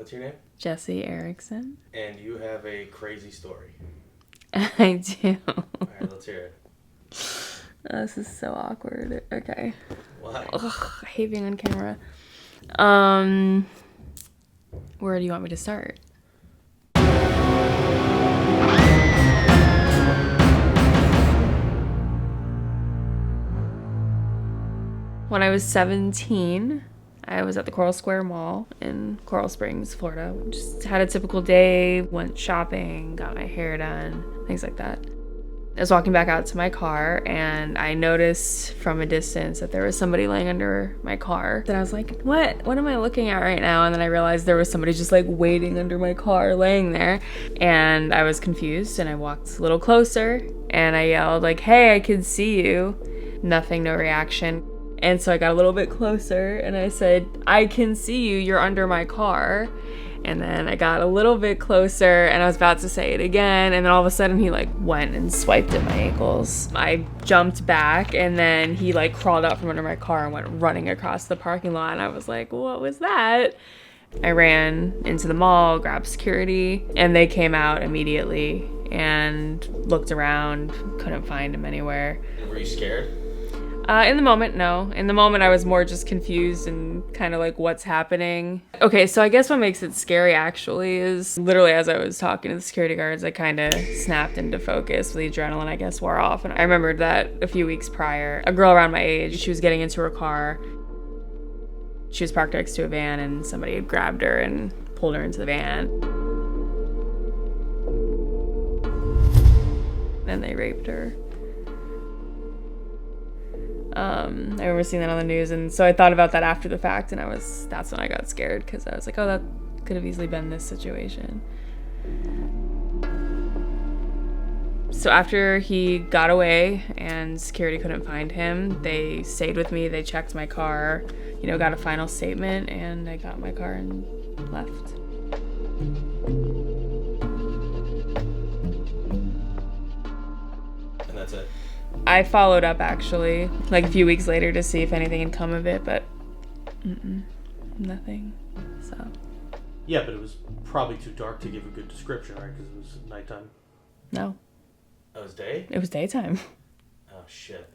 What's your name? Jesse Erickson. And you have a crazy story. I do. Alright, let's hear it. Oh, this is so awkward. Okay. Why? Ugh, I hate being on camera. Where do you want me to start? When I was 17, I was at the Coral Square Mall in Coral Springs, Florida. Just had a typical day, went shopping, got my hair done, things like that. I was walking back out to my car and I noticed from a distance that there was somebody laying under my car. Then I was like, what am I looking at right now? And then I realized there was somebody just like waiting under my car, laying there. And I was confused and I walked a little closer and I yelled like, hey, I can see you. Nothing, no reaction. And so I got a little bit closer and I said, I can see you, you're under my car. And then I got a little bit closer and I was about to say it again. And then all of a sudden he like went and swiped at my ankles. I jumped back and then he like crawled out from under my car and went running across the parking lot. And I was like, what was that? I ran into the mall, grabbed security, and they came out immediately and looked around, couldn't find him anywhere. Were you scared? In the moment, no. In the moment, I was more just confused and kind of like, what's happening? Okay, so I guess what makes it scary actually is literally as I was talking to the security guards, I kind of snapped into focus. The adrenaline, I guess, wore off. And I remembered that a few weeks prior, a girl around my age, she was getting into her car. She was parked next to a van and somebody had grabbed her and pulled her into the van. And they raped her. I remember seeing that on the news, and so I thought about that after the fact, and that's when I got scared, because I was like, oh, that could have easily been this situation. So after he got away and security couldn't find him, they stayed with me, they checked my car, got a final statement, and I got my car and left. And that's it? I followed up actually, like a few weeks later to see if anything had come of it, but nothing, so. Yeah, but it was probably too dark to give a good description, right? Because it was nighttime. No. Oh, it was day? It was daytime. Oh, shit.